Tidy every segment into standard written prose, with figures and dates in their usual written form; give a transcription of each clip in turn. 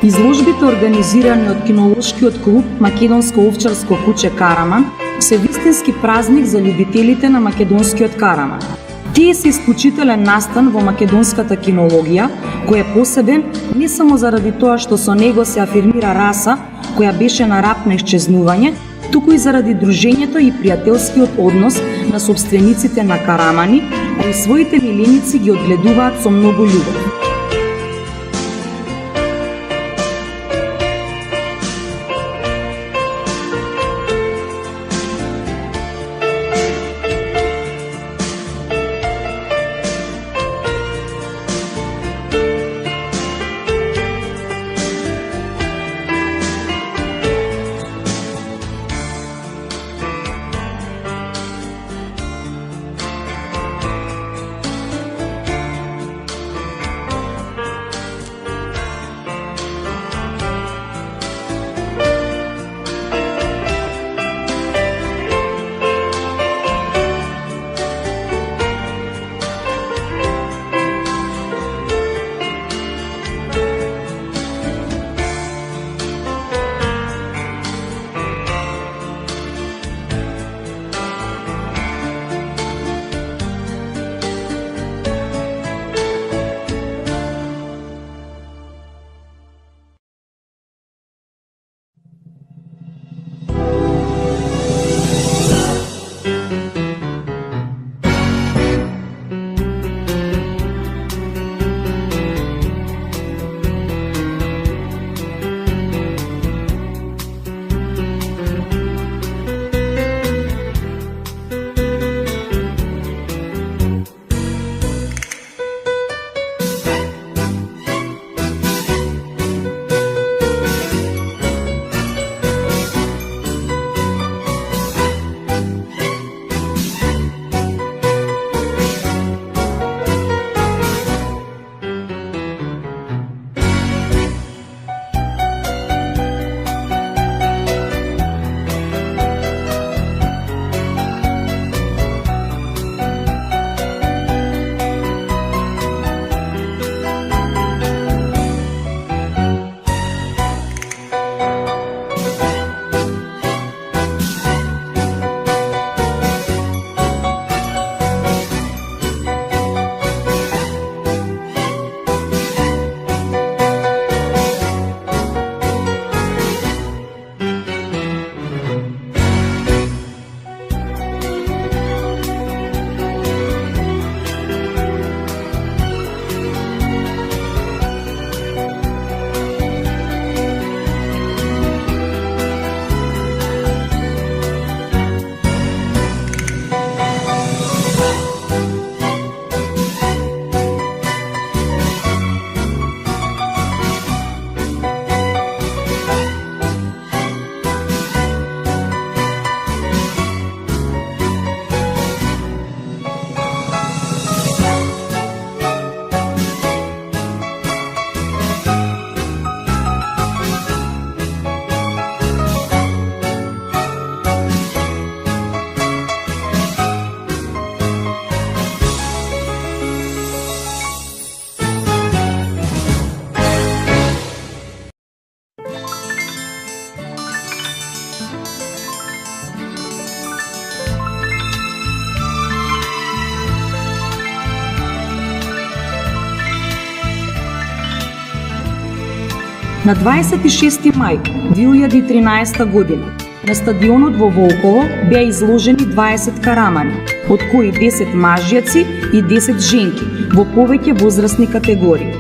Изложбите организирани од кинолошкиот клуб Македонско овчарско куќе Караман се вистински празник за љубителите на македонскиот караман. Тие се исклучителен настан во македонската кинологија, кој е посебен не само заради тоа што со него се афирмира раса која беше на рап на исчезнување, туку и заради дружењето и пријателскиот однос на собствениците на карамани, кои своите миленици ги одгледуваат со многу љубов. На 26 мај 2013 година на стадионот во Волково беа изложени 20 карамани, од кои 10 мажјаци и 10 женки во повеќе возрастни категории.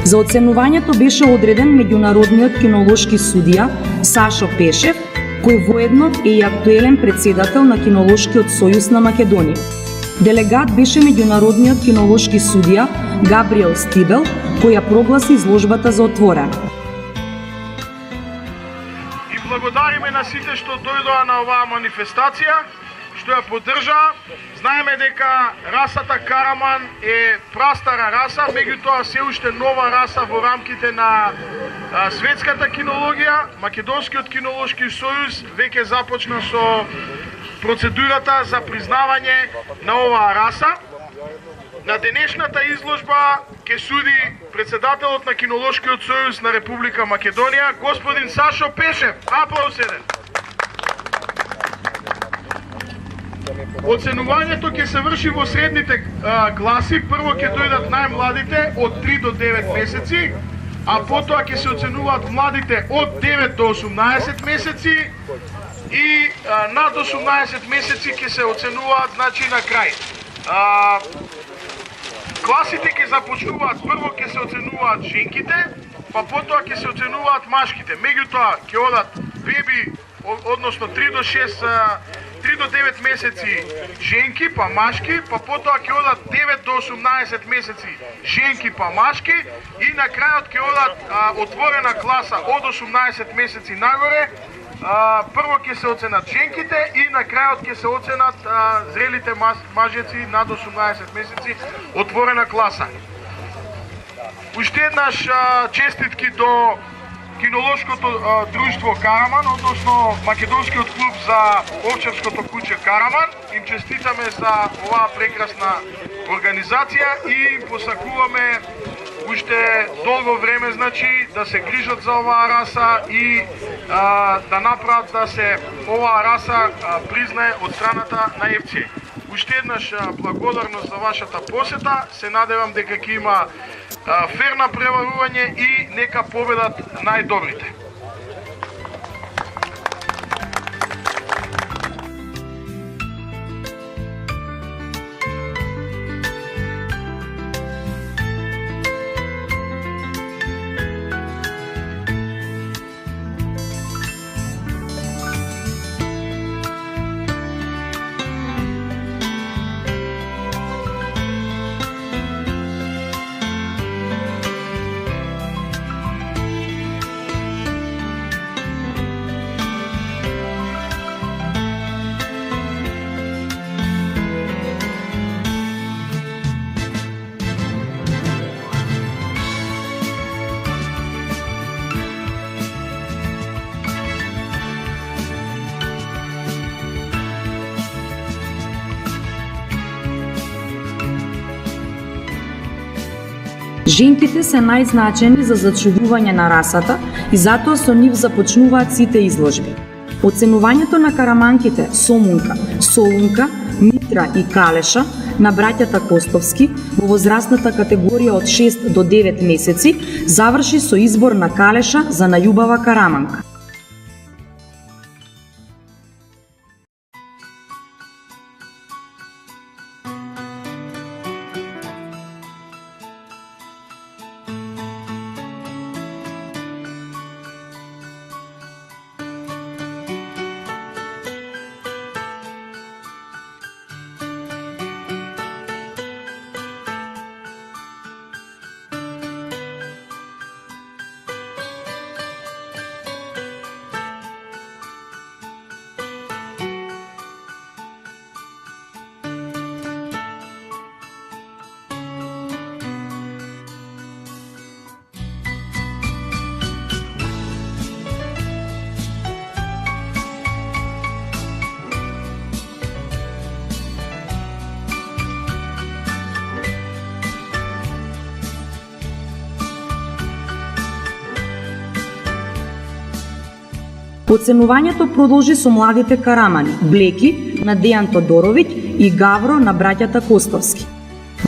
За оценувањето беше одреден меѓународниот кинолошки судија Сашо Пешев, кој воедно е и актуелен претседател на Кинолошкиот сојуз на Македонија. Делегат беше меѓународниот кинолошки судија Габриел Стибел, кој ја прогласи изложбата за отворена. Благодариме на сите што дојдоа на оваа манифестација, што ја поддржаа. Знаеме дека расата Караман е прастара раса, меѓутоа се уште нова раса во рамките на светската кинологија. Македонскиот кинолошки сојуз веќе започна со процедурата за признавање на оваа раса. На денешната изложба ќе суди председателот на Кинолошкиот сојуз на Република Македонија, господин Сашо Пешев. Аплауз еден. Оценувањето ќе се врши во средните класи. Прво ќе дојдат најмладите од 3 до 9 месеци, а потоа ќе се оценуваат младите од 9 до 18 месеци и над 18 месеци ќе се оценуваат, значи, на крај. Класите ќе започнуваат, прво ќе се оценуваат женките, па потоа ќе се оценуваат машките. Меѓутоа ќе одат беби, односно 3 до 9 месеци женки па машки, па потоа ќе одат 9 до 18 месеци женки па машки и на крајот ќе одат отворена класа од 18 месеци нагоре. Прво ќе се оценат женките и на крајот ќе се оценат зрелите мажјаци над 18 месеци, отворена класа. Уште еднаш честитки до Кинолошкото друштво Караман, односно Македонскиот клуб за овчарското куче Караман. Им честитаме за оваа прекрасна организација и им посакуваме уште долго време, значи, да се грижат за оваа раса и да направат да се оваа раса признае од страната на ЕФЦ. Уште еднаш благодарност за вашата посета. Се надевам дека ќе има фер напреварување и нека победат најдобрите. Женките се најзначени за зачудување на расата и затоа со нив започнуваат сите изложби. Оценувањето на караманките Сомунка, Солунка, Митра и Калеша на браќата Костовски во возрастната категорија од 6 до 9 месеци заврши со избор на Калеша за најубава караманка. Оценувањето продолжи со младите карамани Блеки на Дејан Тодоровиќ и Гавро на браќата Костовски.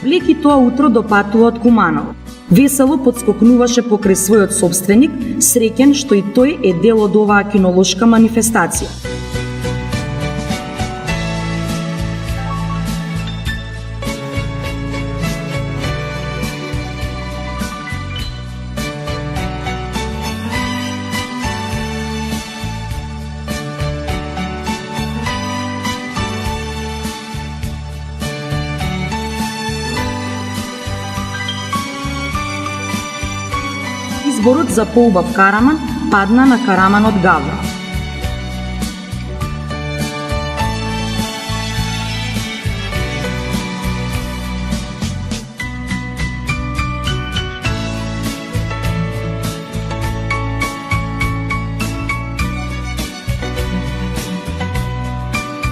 Блеки тоа утро допатува од Куманово. Весело подскокнуваше покрај својот собственик, среќен што и тој е дел од оваа кинолошка манифестација. Изборот за поубав Караман падна на Караманот Гавра.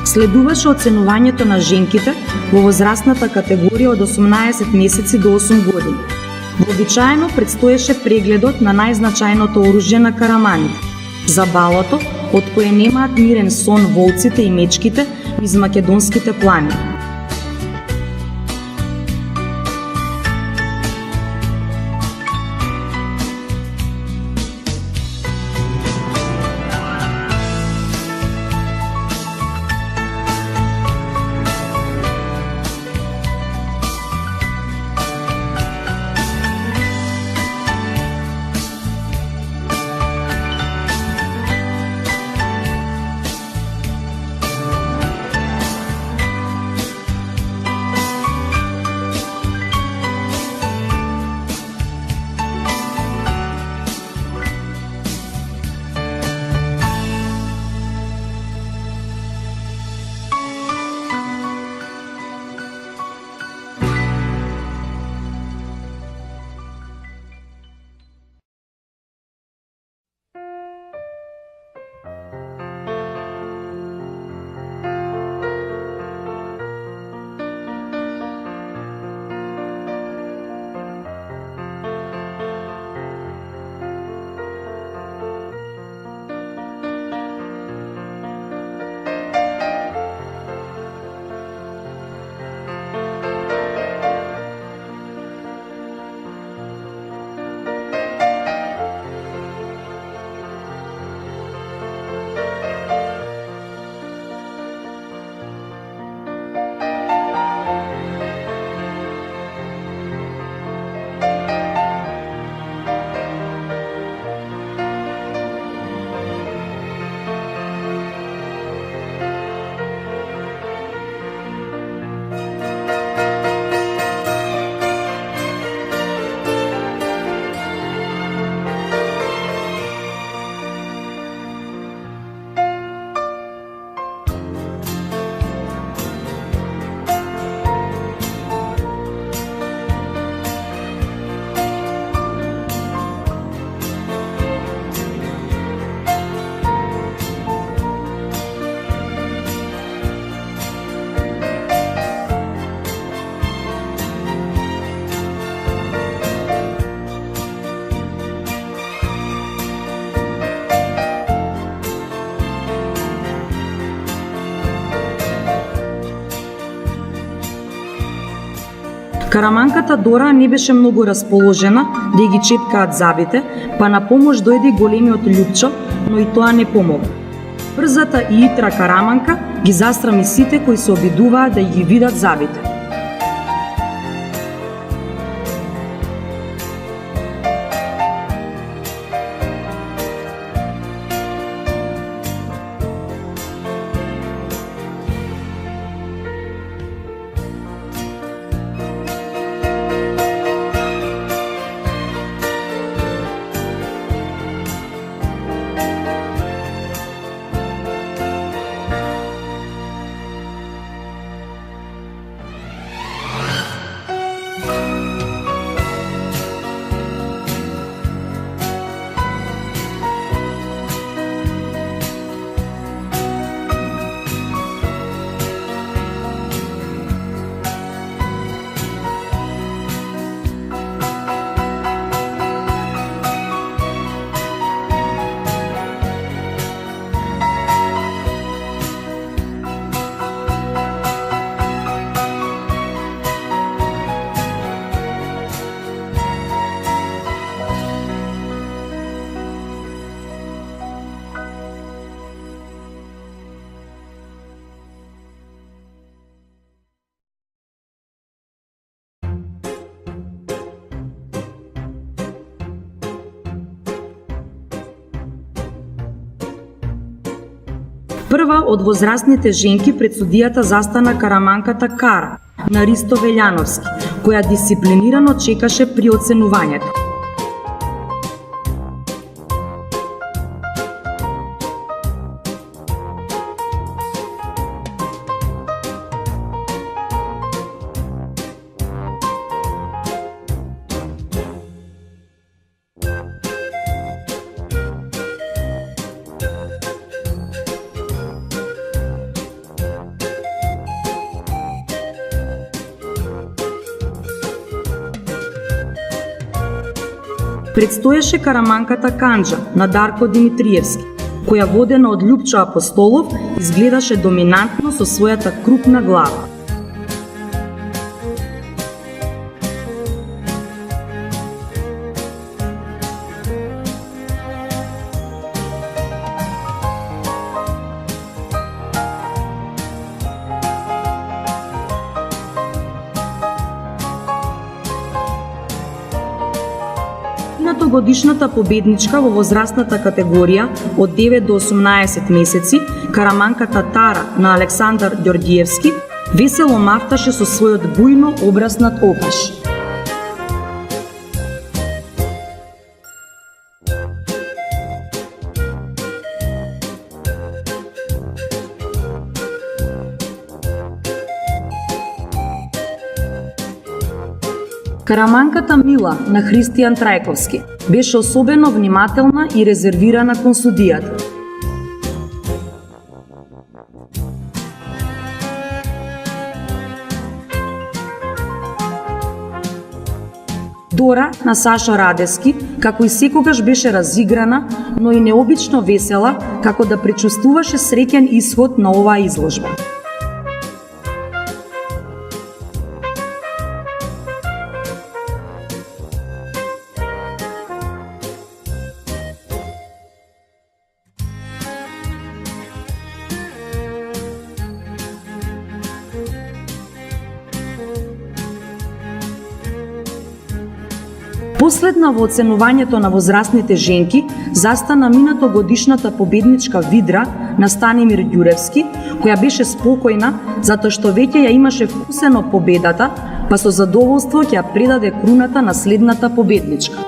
Следуваше оценувањето на женките во возрастната категорија од 18 месеци до 8 години. Вообичаено предстоеше прегледот на најзначајното оружје на караманите – забалото, од кое немаат мирен сон волците и мечките низ македонските планини. Караманката Дора не беше многу расположена да ги чепкаат забите, па на помош дојде големиот Љупчо, но и тоа не помогна. Брзата и итра Караманка ги застрами сите кои се обидуваа да ги видат забите. Прва од возрастните женки пред судијата застана караманката Кара на Ристо Велјановски, која дисциплинирано чекаше при оценувањето. Предстоеше караманката Канџа на Дарко Димитриевски, која водена од Љупчо Апостолов изгледаше доминантно со својата крупна глава. Годишната победничка во возрастната категорија од 9 до 18 месеци, караманката Тара на Александар Ѓорѓиевски, весело мафташе со својот бујно обраснат опаш. Караманката Мила на Христијан Трајковски беше особено внимателна и резервирана кон судијата. Дора на Сашо Радевски, како и секогаш беше разиграна, но и необично весела, како да пречувствуваше среќен исход на оваа изложба. Последна во оценувањето на возрастните женки застана минато годишната победничка Видра на Станимир Ѓуревски, која беше спокојна затоа што веќе ја имаше вкусено победата, па со задоволство ќе ја предаде круната на следната победничка.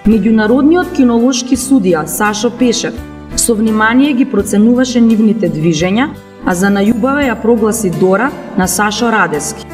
Меѓународниот кинолошки судија Сашо Пешев со внимание ги проценуваше нивните движења, а за најубава ја прогласи Дора на Сашо Радевски.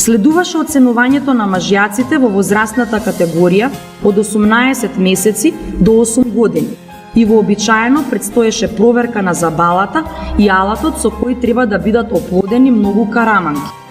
Следуваше оценувањето на мажјаците во возрастната категорија од 18 месеци до 8 години и вообичаено предстоеше проверка на забалата и алатот со кој треба да бидат оплодени многу караманки.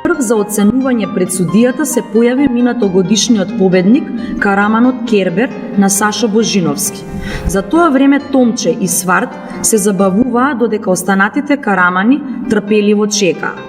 прв за оценување пред судијата се појави минатогодишниот победник Караманот Кербер на Сашо Божиновски. За тоа време Томче и Сварт се забавуваа додека останатите карамани трпеливо чекаа.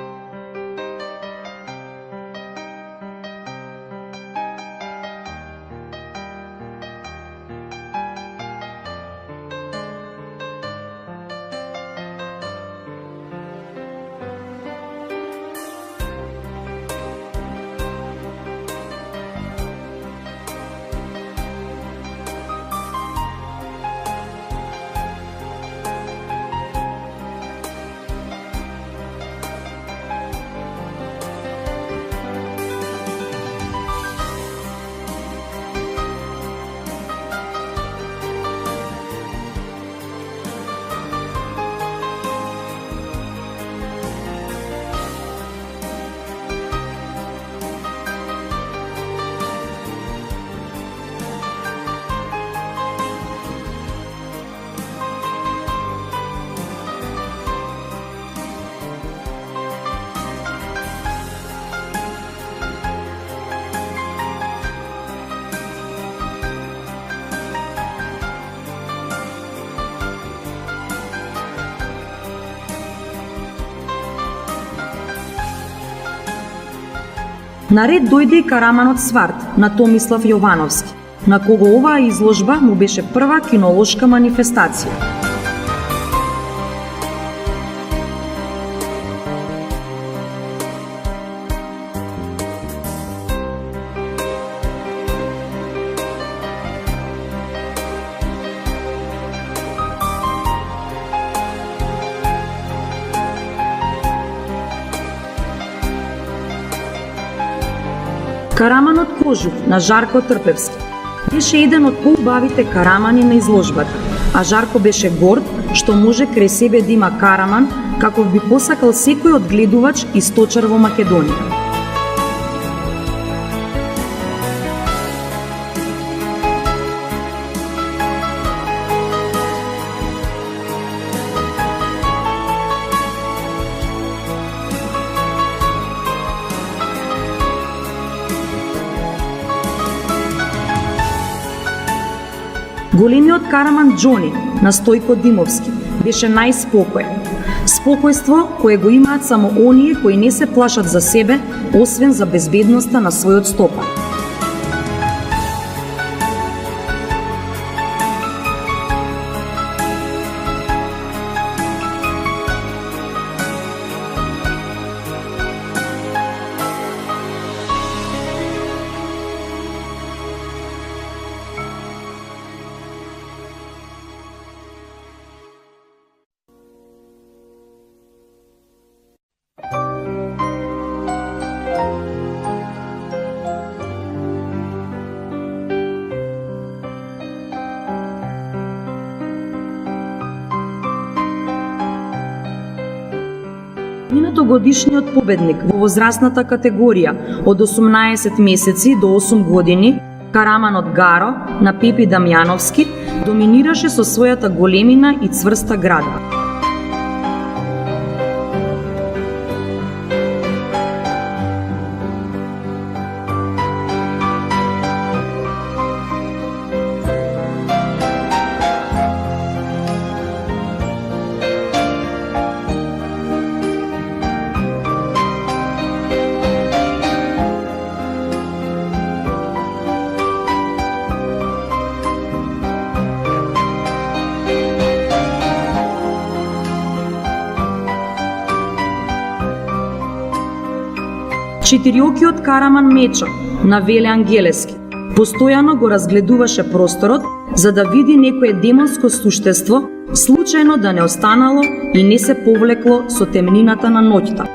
Наред дојде и Караманот Сварт на Томислав Јовановски, на кого оваа изложба му беше прва кинолошка манифестација. Караманот Кожув на Жарко Трпевски беше еден од поубавите карамани на изложбата, а Жарко беше горд што може крај себе да има караман каков би посакал секој од гледувач и сточар во Македонија. Големиот караман Џони на Стојко Димовски беше најспокоен. Спокојство кое го имаат само оние кои не се плашат за себе, освен за безбедноста на својот стопан. Минатогодишниот победник во возрастната категорија од 18 месеци до 8 години, Караманот Гаро на Пепи Дамјановски, доминираше со својата големина и цврста градва. Четириокиот караман Мечо на Веле Ангелески постојано го разгледуваше просторот за да види некое демонско суштество случајно да не останало и не се повлекло со темнината на ноќта.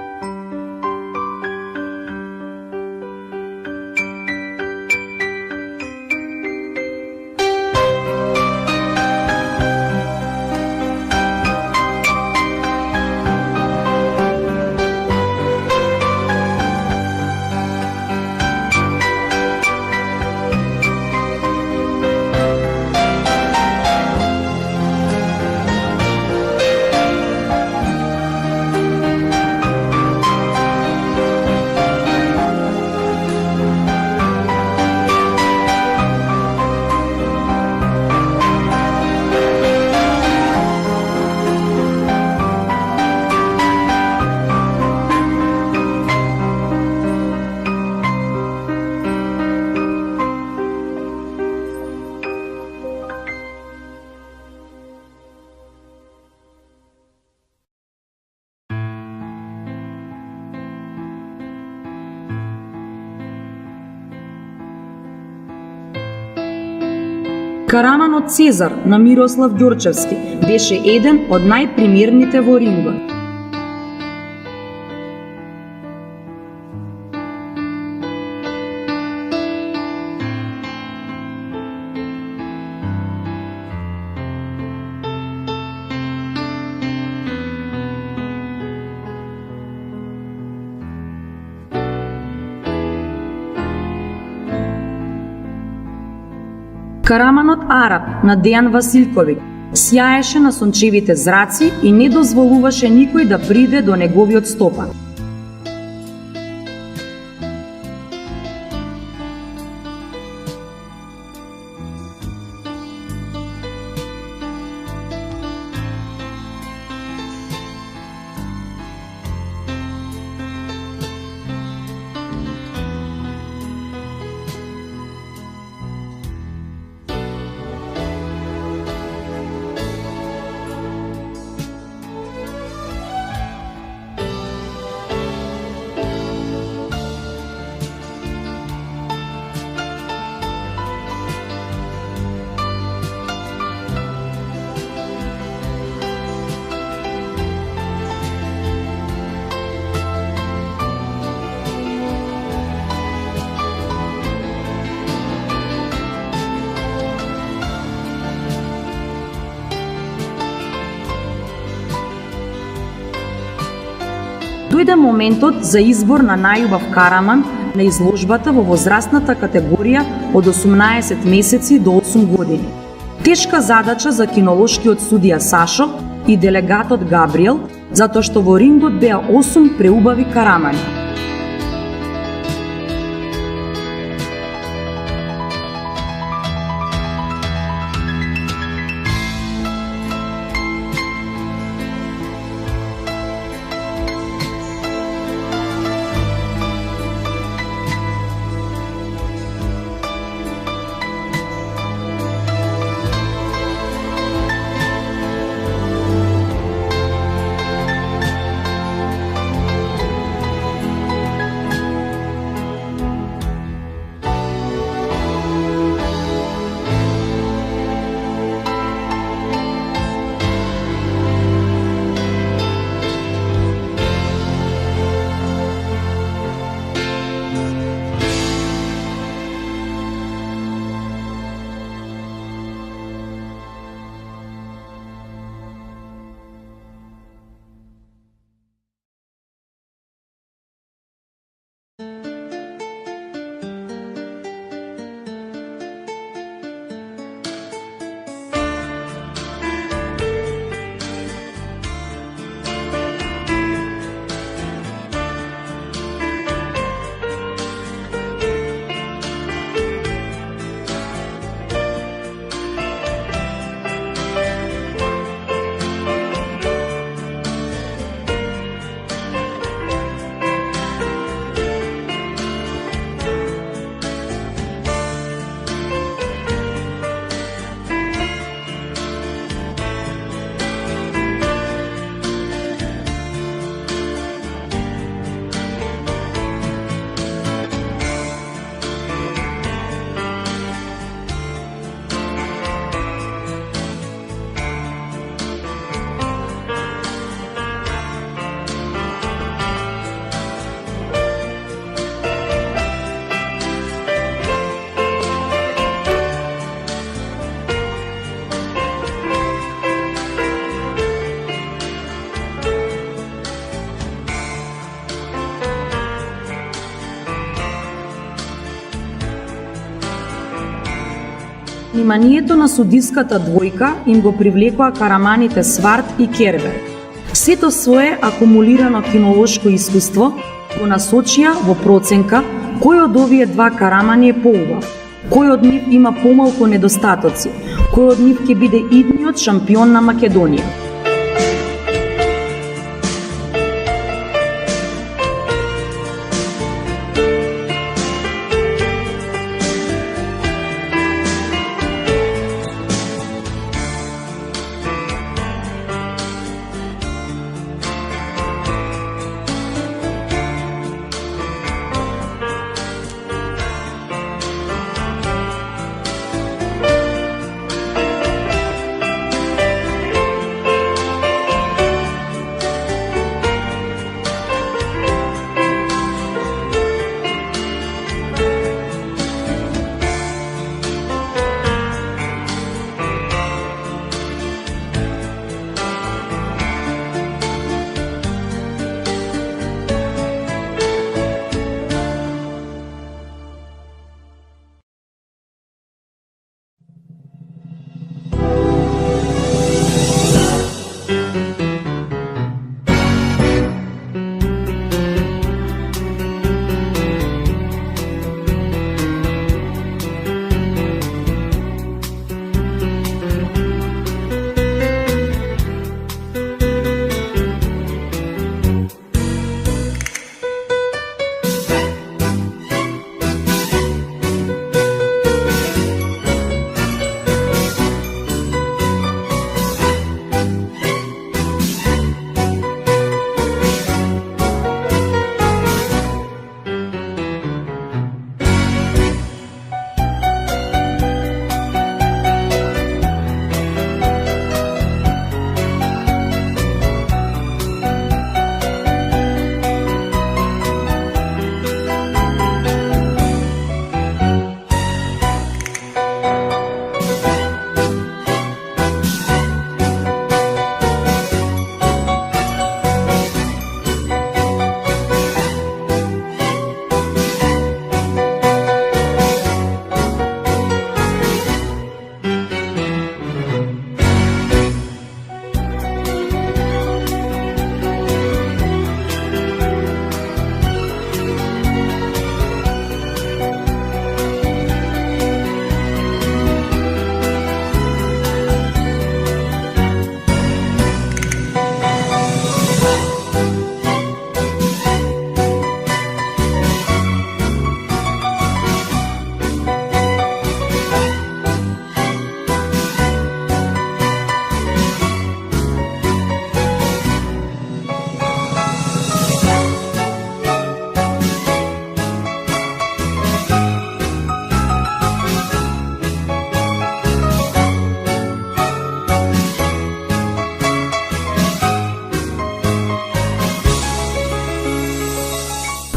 Караманот Цезар на Мирослав Ѓорчевски беше еден од најпримерните во рингот. Караманот Араб на Дејан Василковиќ сјаеше на сончевите зраци и не дозволуваше никој да приде до неговиот стопан. Дојде моментот за избор на најубав караман на изложбата во возрастната категорија од 18 месеци до 8 години. Тешка задача за кинолошкиот судија Сашо и делегатот Габриел, затоа што во рингот беа 8 преубави карамани. Вниманието на судиската двојка им го привлекоа караманите Сварт и Кербер. Сето свое акумулирано кинолошко искуство го насочија во проценка кој од овие два карамани е поубав, кој од нив има помалку недостатоци, кој од нив ќе биде идниот шампион на Македонија.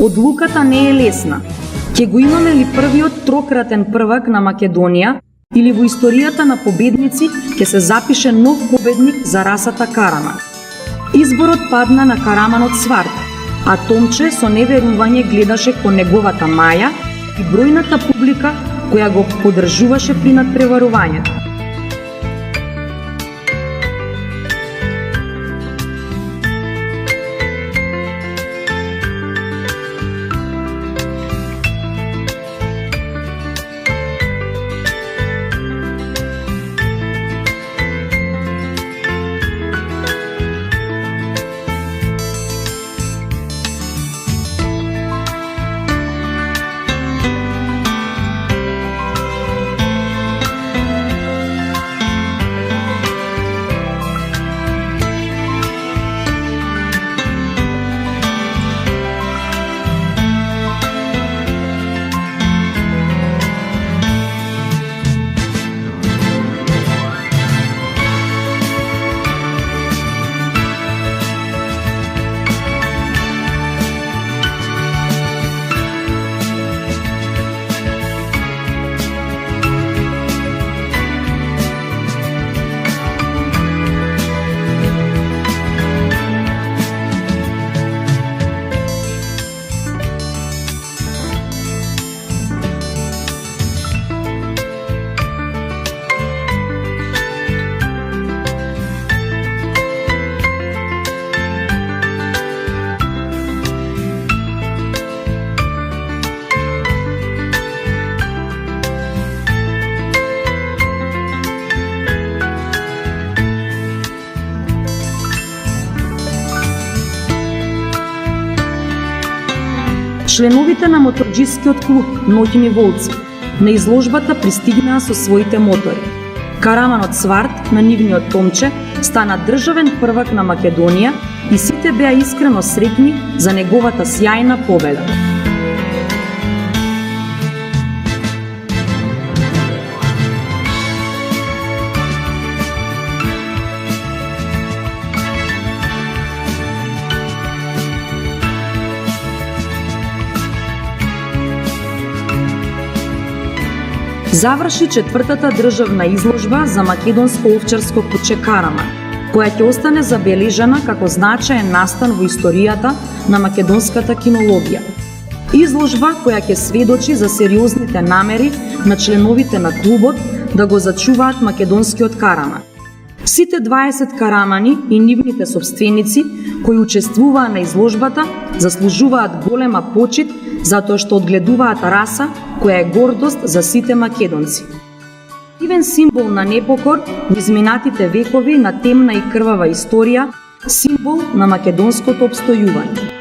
Одлуката не е лесна. Ќе го имаме ли првиот трократен првак на Македонија или во историјата на победници ќе се запише нов победник за расата Караман? Изборот падна на Караманот Сварт, а Томче со неверување гледаше кон неговата маја и бројната публика која го поддржуваше при надпреварувањето. Членовите на моторџискиот клуб Ноќни волци на изложбата пристигнаа со своите мотори. Караманот Сварт на нивниот Томче стана државен првак на Македонија и сите беа искрено среќни за неговата сјајна победа. Заврши четвртата државна изложба за македонско овчарско куче Караман, која ќе остане забележана како значаен настан во историјата на македонската кинологија. Изложба која ќе сведочи за сериозните намери на членовите на клубот да го зачуваат македонскиот Караман. Сите 20 карамани и нивните собственици кои учествуваа на изложбата заслужуваат голема почит затоа што одгледуваат раса која е гордост за сите македонци. Дивен символ на непокор во изминатите векови на темна и крвава историја, символ на македонското опстојување.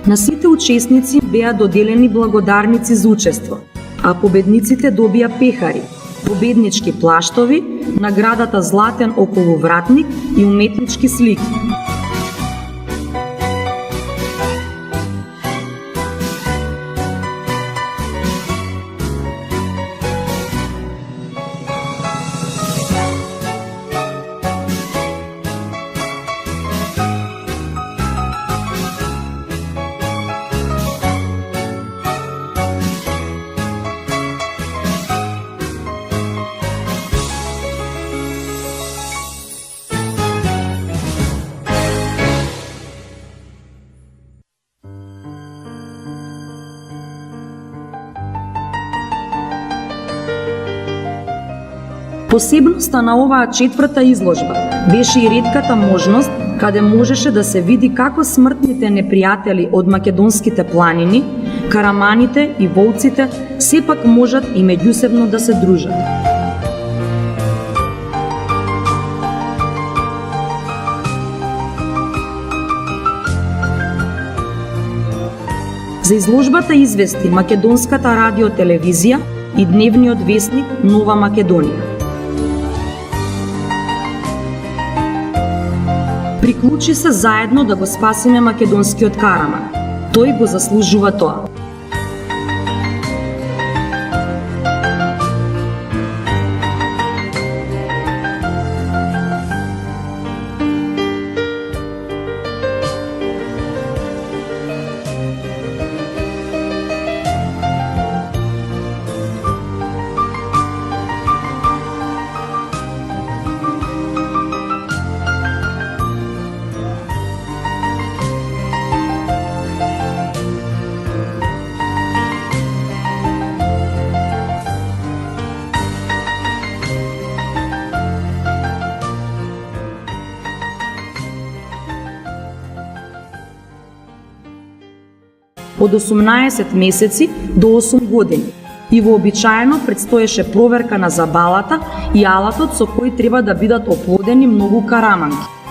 На сите учесници беа доделени благодарници за учество, а победниците добија пехари, победнички плаштови, наградата златен околувратник и уметнички слики. Посебноста на оваа четврта изложба беше и ретката можност каде можеше да се види како смртните непријатели од македонските планини, караманите и волците сепак можат и меѓусебно да се дружат. За изложбата извести Македонската радиотелевизија и дневниот весник Нова Македонија. Приклучи се заедно да го спасиме македонскиот Караман. Тој го заслужува тоа. Од 18 месеци до 8 години и вообичаено предстоеше проверка на забалата и алатот со кој треба да бидат оплодени многу караманки.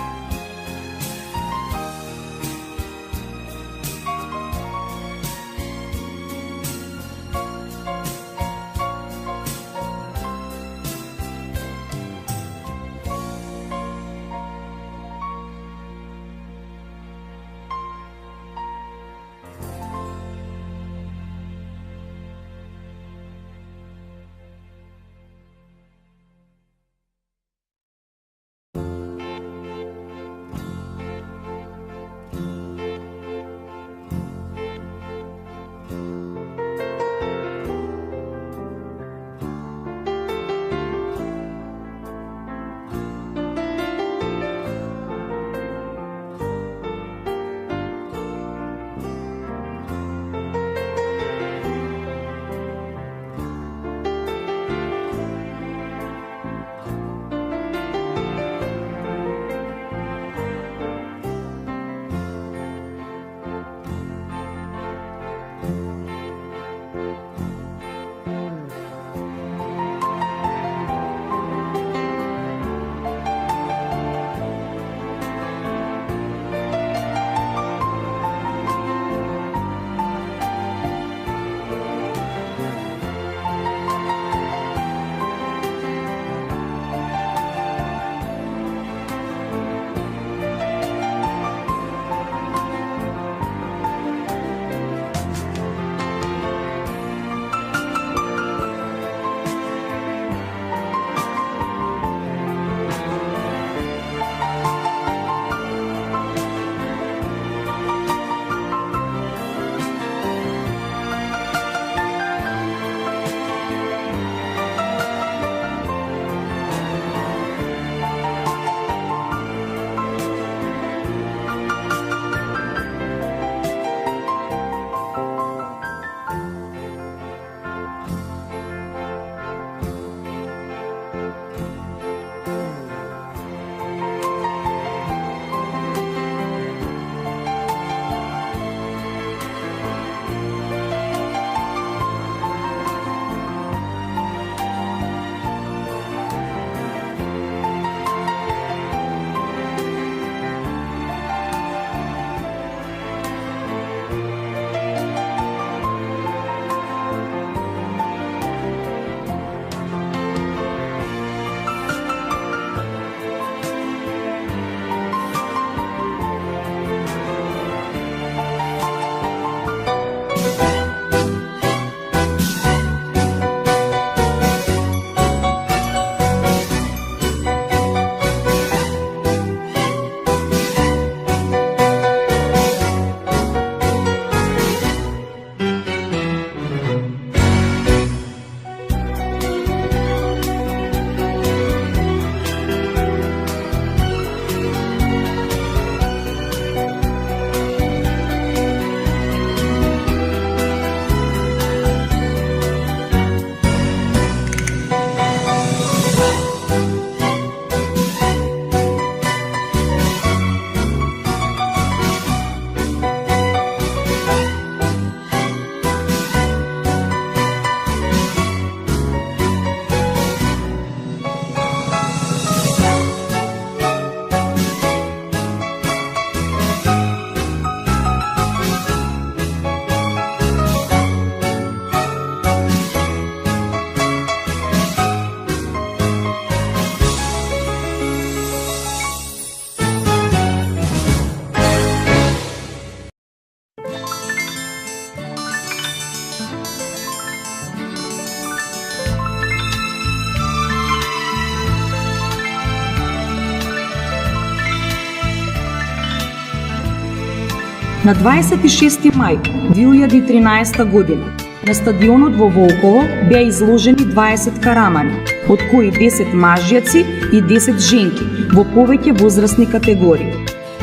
На 26. мај 2013 година на стадионот во Волково беа изложени 20 карамани, од кои 10 мажјаци и 10 женки во повеќе возрастни категории.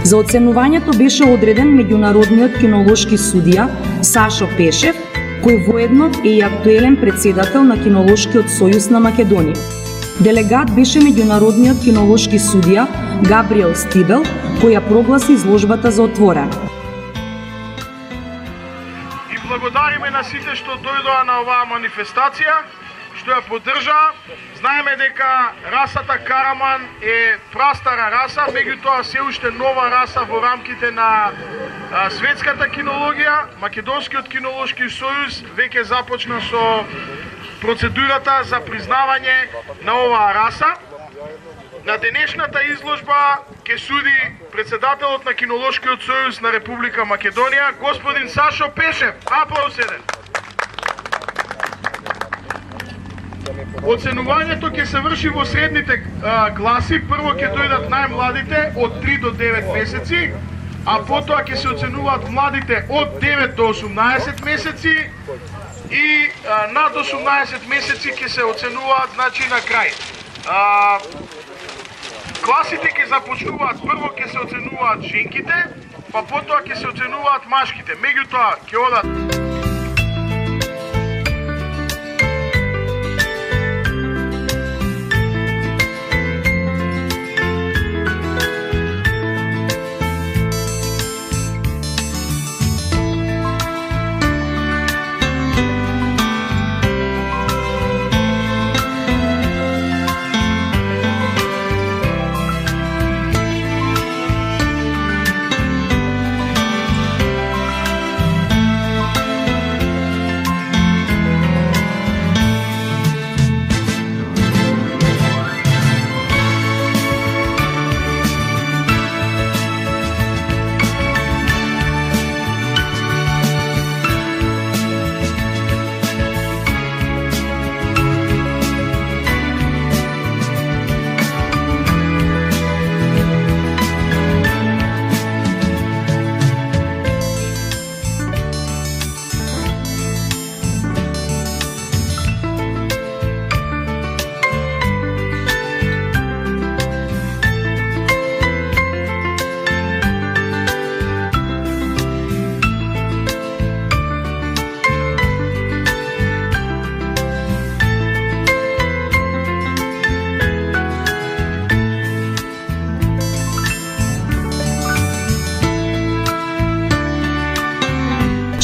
За оценувањето беше одреден меѓународниот кинолошки судија Сашо Пешев, кој воедно е и актуелен председател на Кинолошкиот сојуз на Македонија. Делегат беше меѓународниот кинолошки судија Габриел Стибел, кој ја прогласи изложбата за отворена. И благодариме на сите што дојдоа на оваа манифестација, што ја поддржаа. Знаеме дека расата Караман е прастара раса, меѓутоа се уште нова раса во рамките на светската кинологија. Македонскиот кинолошки сојуз веќе започна со процедурата за признавање на оваа раса. На денешната изложба ќе суди председателот на Кинолошкиот сојуз на Република Македонија, господин Сашо Пешев. Аплауз еден. Оценувањето ќе се врши во средните класи. Прво ќе дојдат најмладите од 3 до 9 месеци, а потоа ќе се оценуваат младите од 9 до 18 месеци и над 18 месеци ќе се оценуваат, значи, на крај. Класите ќе започнуваат, прво ќе се оценуваат женките, па потоа ќе се оценуваат машките. Меѓутоа ќе одат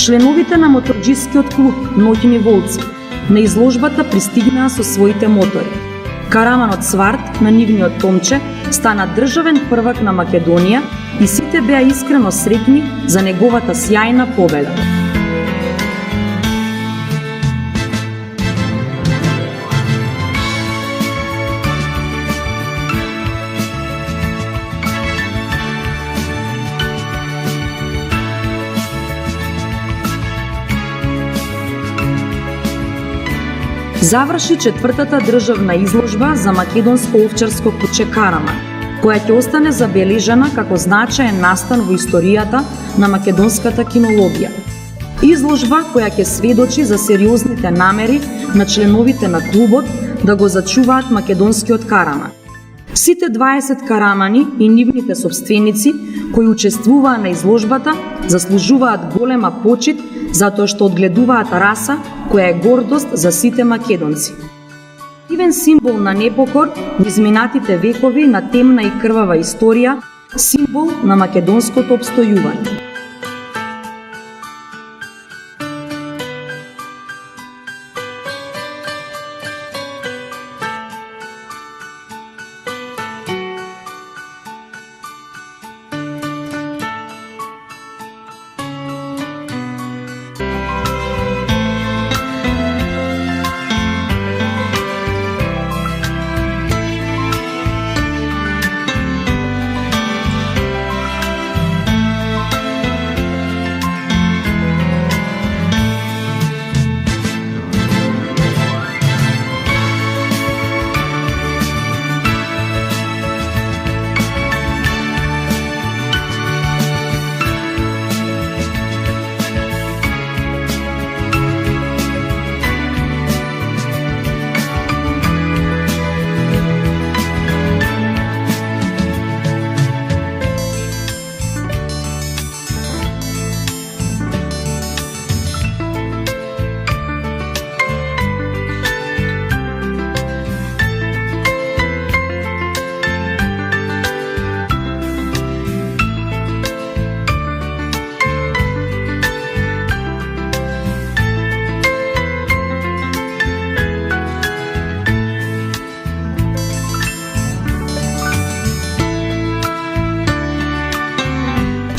членовите на моторџискиот клуб Ноќни волци на изложбата пристигнаа со своите мотори. Караманот Сварт на нивниот Томче стана државен првак на Македонија и сите беа искрено среќни за неговата сјајна победа. Заврши четвртата државна изложба за македонско овчарско куче Караман, која ќе остане забележана како значаен настан во историјата на македонската кинологија. Изложба која ќе сведочи за сериозните намери на членовите на клубот да го зачуваат македонскиот Караман. Сите 20 карамани и нивните собственици кои учествуваа на изложбата заслужуваат голема почит затоа што одгледуваат раса која е гордост за сите македонци. Дивен символ на непокор во изминатите векови на темна и крвава историја, символ на македонското опстојување.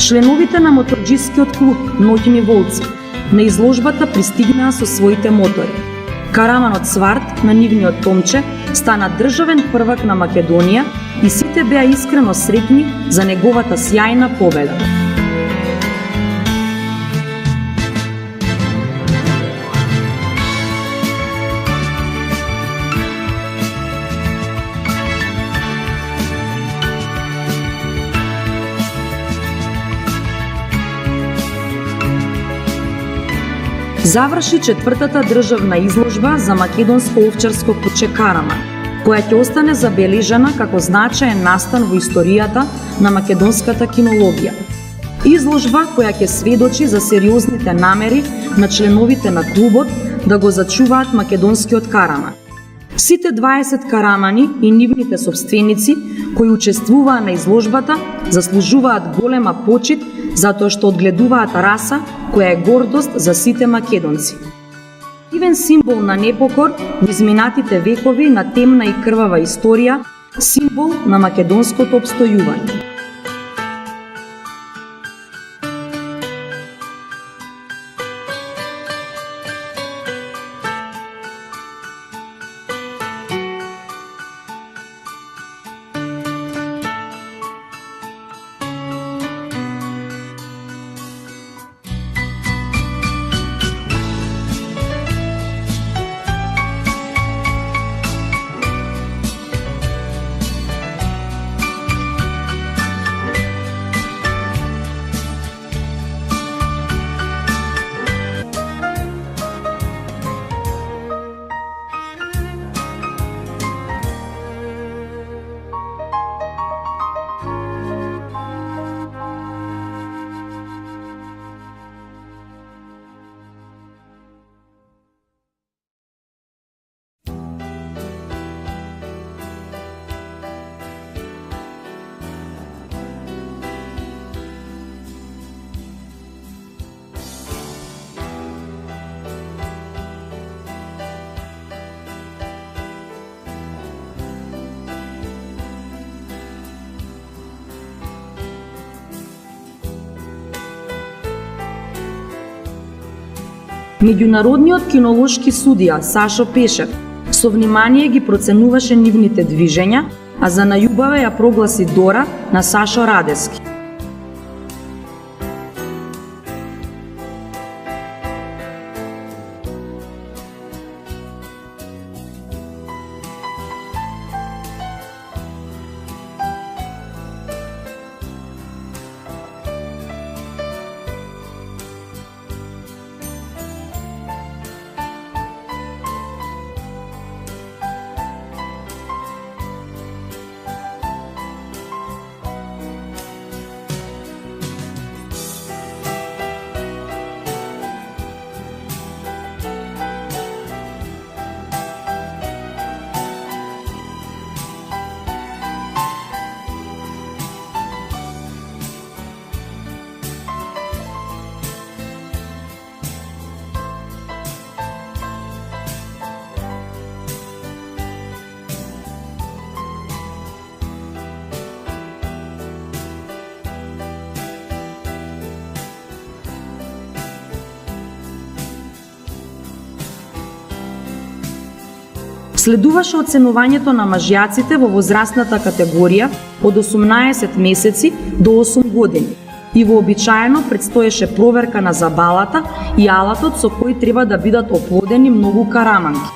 Членовите на моторџискиот клуб Ноќни волци на изложбата пристигнаа со своите мотори. Караманот Сварт на нивниот Томче стана државен првак на Македонија и сите беа искрено среќни за неговата сјајна победа. Заврши четвртата државна изложба за македонско овчарско куче Караман, која ќе остане забележана како значаен настан во историјата на македонската кинологија. Изложба која ќе сведочи за сериозните намери на членовите на клубот да го зачуваат македонскиот Караман. Сите 20 карамани и нивните собственици кои учествуваа на изложбата заслужуваат голема почит затоа што одгледуваат раса која е гордост за сите македонци. Дивен символ на непокор во изминатите векови на темна и крвава историја, символ на македонското опстојување. Меѓународниот кинолошки судија Сашо Пешев со внимание ги проценуваше нивните движења, а за најубава ја прогласи Дора на Сашо Радески. Следуваше оценувањето на мажјаците во возрастната категорија од 18 месеци до 8 години и вообичаено предстоеше проверка на забалата и алатот со кој треба да бидат оплодени многу караманки.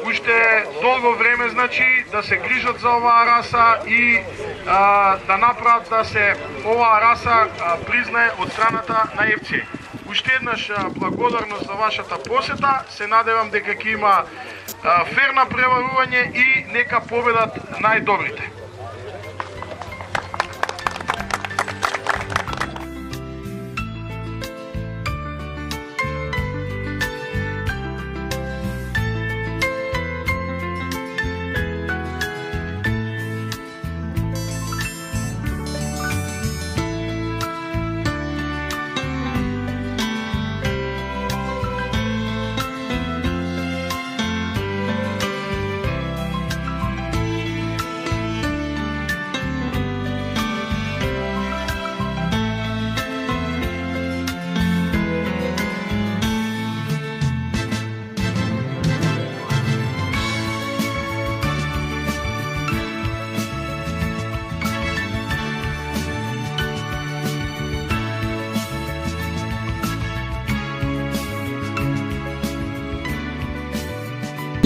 Уште долго време да се грижат за оваа раса и да направат да се оваа раса признае од страната на ФЦ. уште еднаш благодарност за вашата посета. Се надевам дека ќе има ферна преварување и нека победат најдобрите.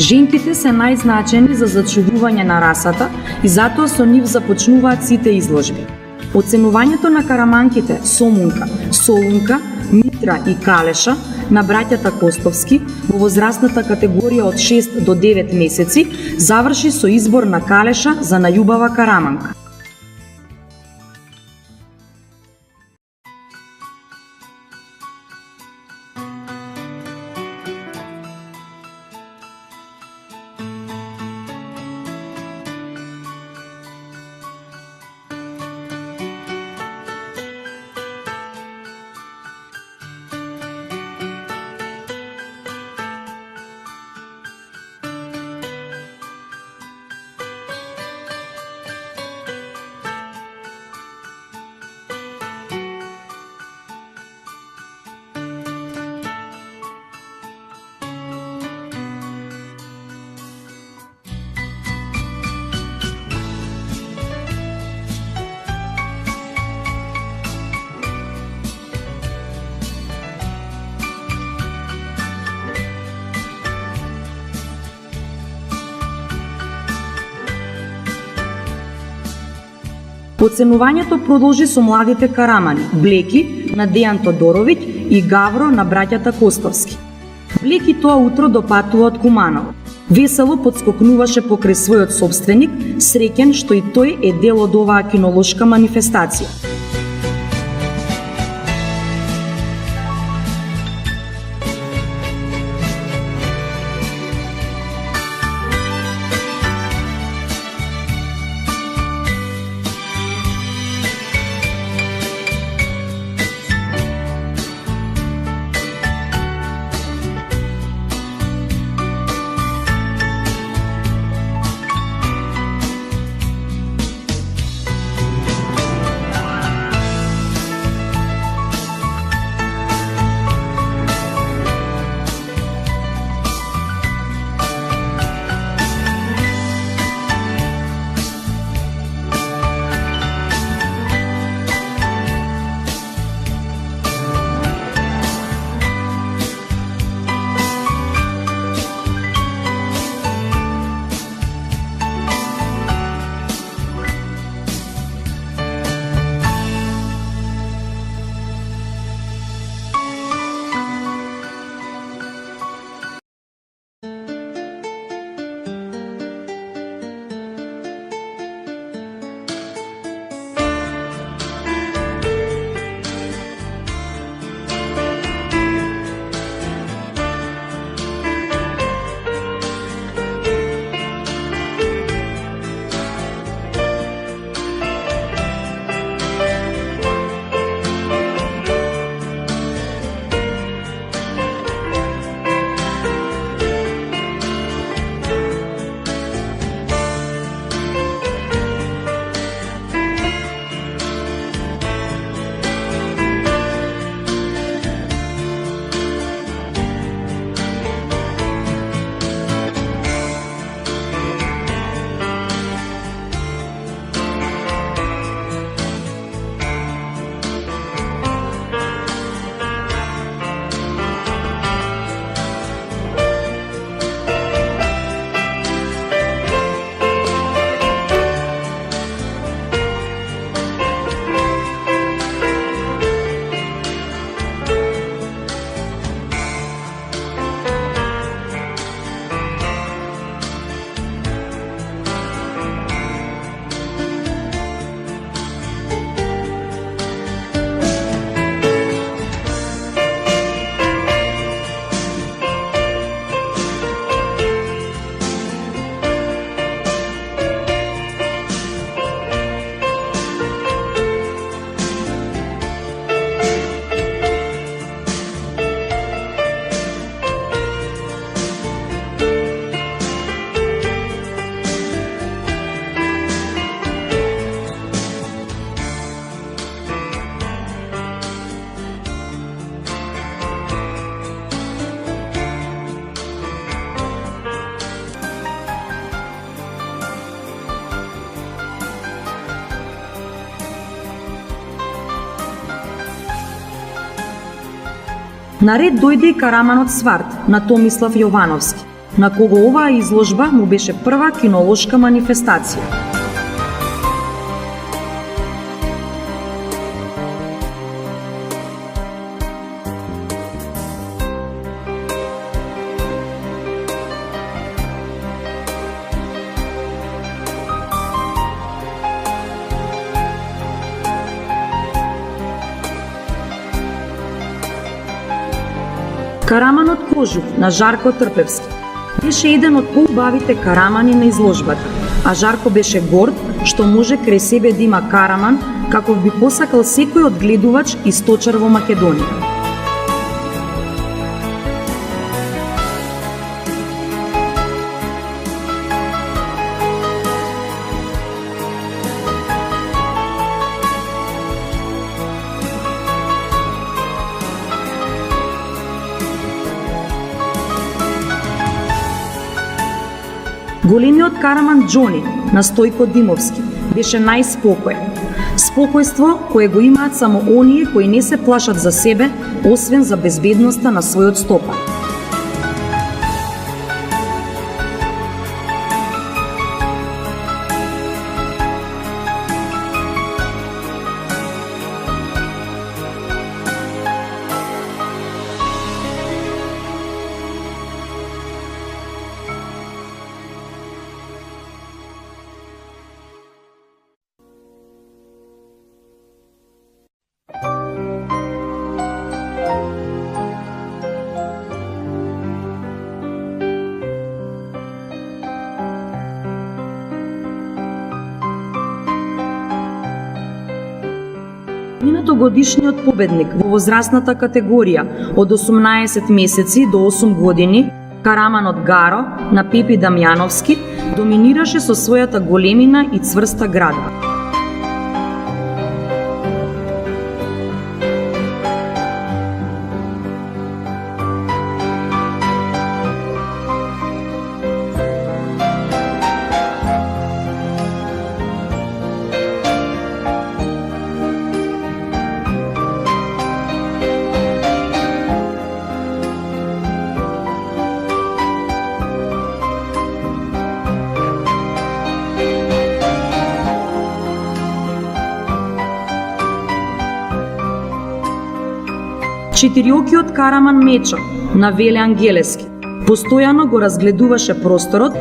Женките се најзначени за зачудување на расата и затоа со нив започнуваат сите изложби. Оценувањето на караманките Сомунка, Солунка, Митра и Калеша на браќата Костовски во возрастната категорија од 6 до 9 месеци заврши со избор на Калеша за најубава караманка. Оценувањето продолжи со младите карамани Блеки на Дејан Тодоровиќ и Гавро на браќата Костовски. Блеки тоа утро допатува од Куманово. Весело подскокнуваше покрај својот собственик, среќен што и тој е дел од оваа кинолошка манифестација. Наред дојде и Караманот Сварт на Томислав Јовановски, на кого оваа изложба му беше прва кинолошка манифестација. Караманот Кожух на Жарко Трпевски беше еден од поубавите карамани на изложбата, а Жарко беше горд што може крај себе да има караман каков би посакал секој од гледувач и сточар во Македонија. Големиот караман Џони на Стојко Димовски беше најспокоен. Спокојство кое го имаат само оние кои не се плашат за себе, освен за безбедноста на својот стопан. Минатогодишниот победник во возрастната категорија од 18 месеци до 8 години, Караманот Гаро на Пепи Дамјановски, доминираше со својата големина и цврста градба. Четириокиот караман Мечо на Веле Ангелески постојано го разгледуваше просторот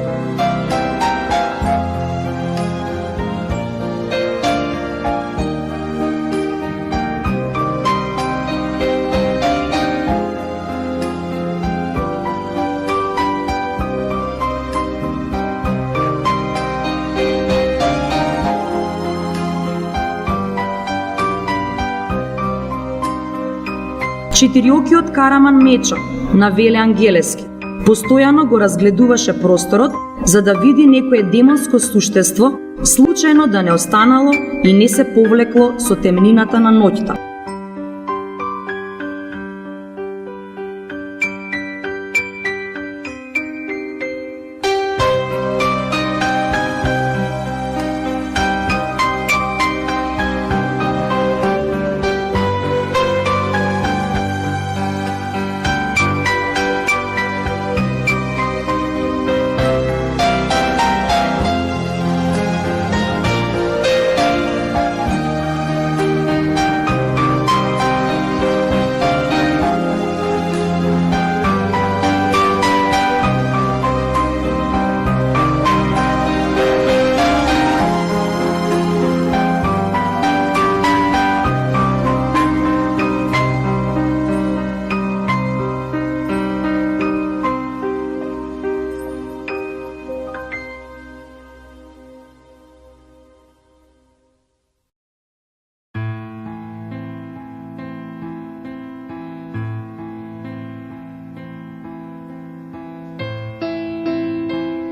Четириокиот караман Мечо на Веле Ангелески постојано го разгледуваше просторот за да види некое демонско суштество, случајно да не останало и не се повлекло со темнината на ноќта.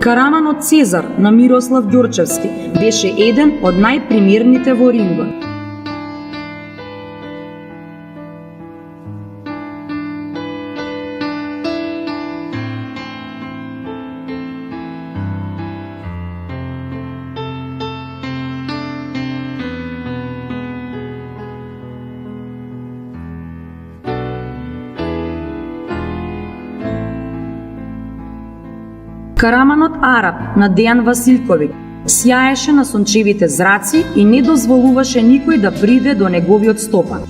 Караманот Цезар на Мирослав Ѓорчевски беше еден од најпримерните во рингот. Караманот Араб на Дејан Василковиќ сјаеше на сончевите зраци и не дозволуваше никој да приде до неговиот стопан.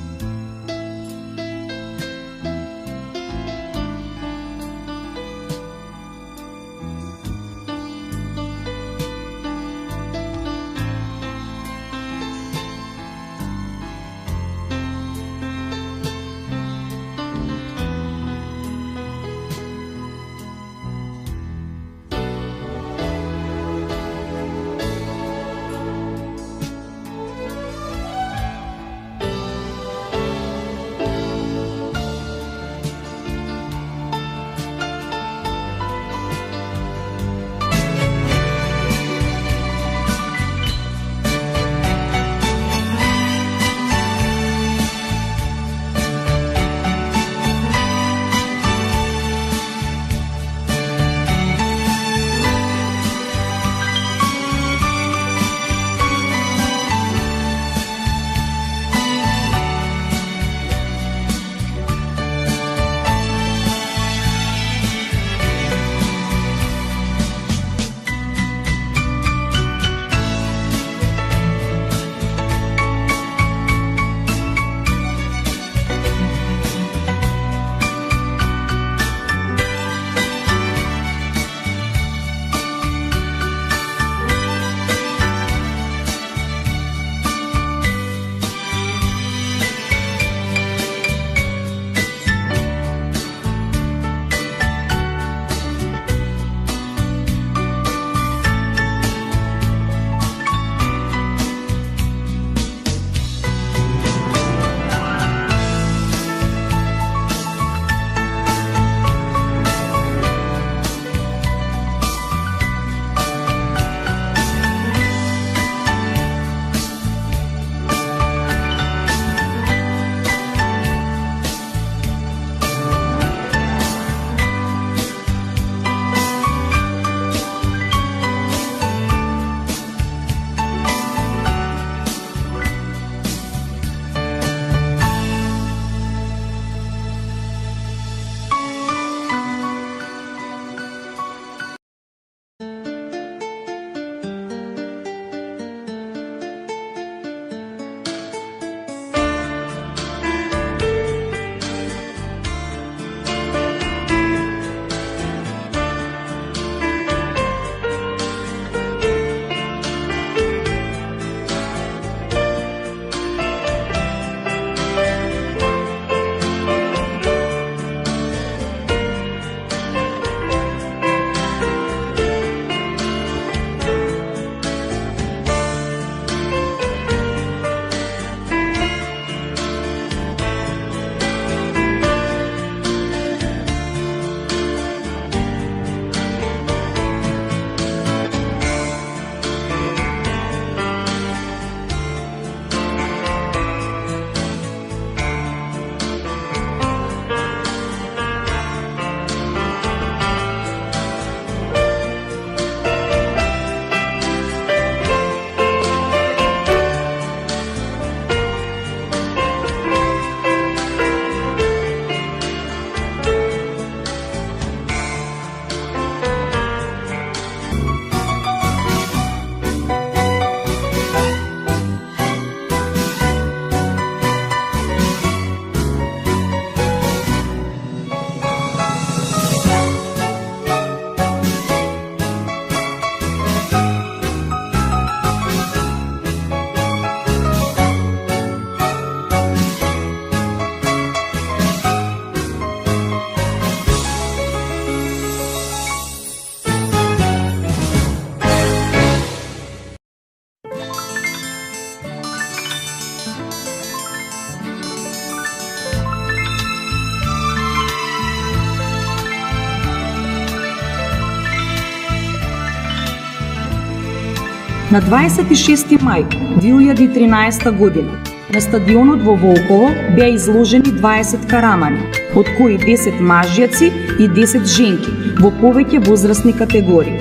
На 26 мај 2013 година на стадионот во Волково беа изложени 20 карамани, од кои 10 мажјаци и 10 женки во повеќе возрастни категории.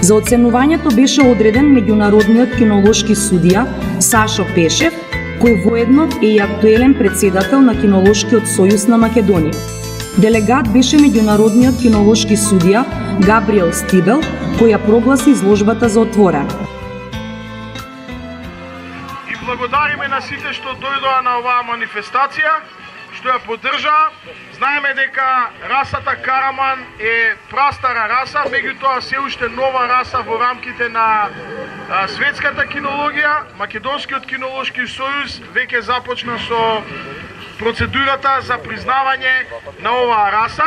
За оценувањето беше одреден меѓународниот кинолошки судија Сашо Пешев, кој воедно е и актуелен претседател на Кинолошкиот сојуз на Македонија. Делегат беше меѓународниот кинолошки судија Габриел Стибел, кој ја прогласи изложбата за отворена. И благодариме на сите што дојдоа на оваа манифестација, што ја поддржаа. Знаеме дека расата Караман е прастара раса, меѓутоа се уште нова раса во рамките на светската кинологија. Македонскиот кинолошки сојуз веќе започна со процедурата за признавање на оваа раса.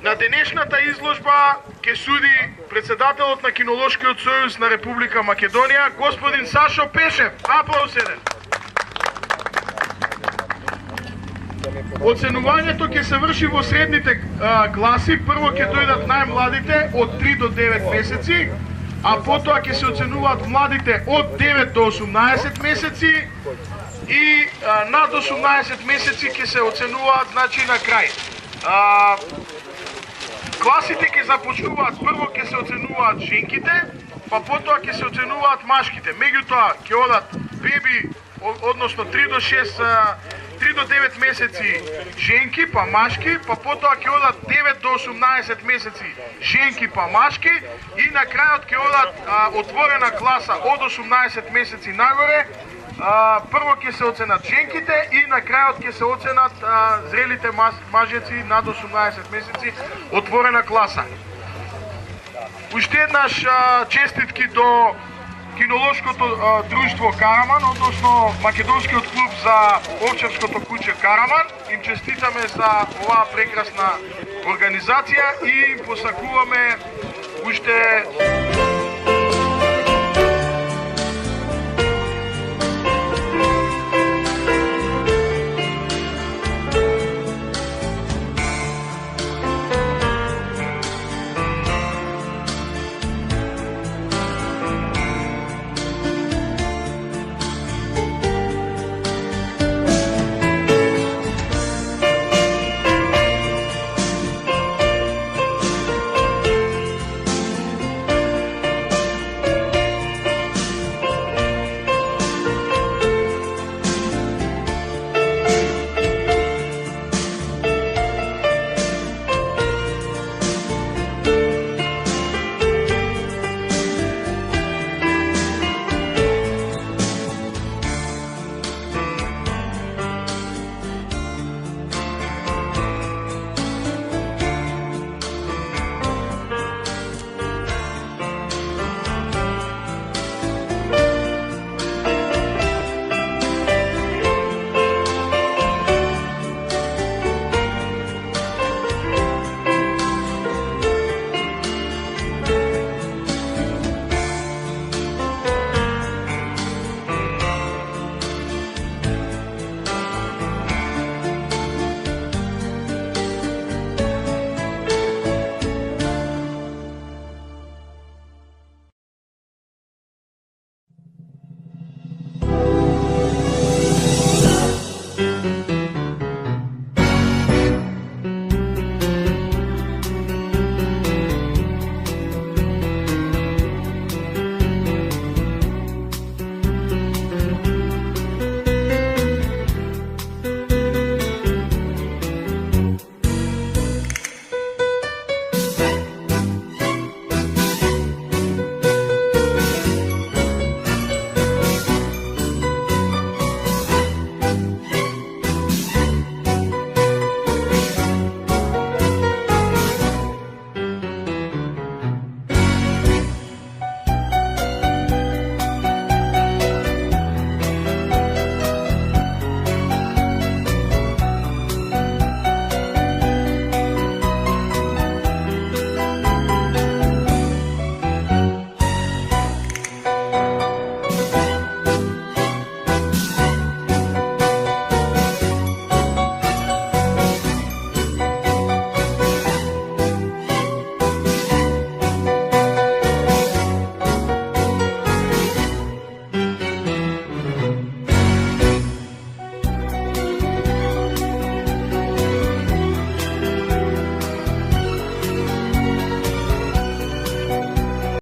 На денешната изложба ќе суди председателот на Кинолошкиот сојуз на Република Македонија, господин Сашо Пешев. Аплауз еден. Оценувањето ќе се врши во средните класи. Прво ќе дојдат најмладите од 3 до 9 месеци, а потоа ќе се оценуваат младите од 9 до 18 месеци и над 18 месеци ќе се оценуваат, значи, на крај. Класите ќе започнуваат, прво ќе се оценуваат женките, па потоа ќе се оценуваат машките. Меѓутоа ќе одат беби, односно 3 до 9 месеци женки па машки, па потоа ќе одат 9 до 18 месеци женки па машки и на крајот ќе одат отворена класа од 18 месеци нагоре. Прво ќе се оценат женките и на крајот ќе се оценат зрелите мажеци над 18 месеци, отворена класа. Уште еднаш честитки до Кинолошкото друштво Караман, односно Македонскиот клуб за Овчарското куче Караман. Им честитаме за оваа прекрасна организација и им посакуваме уште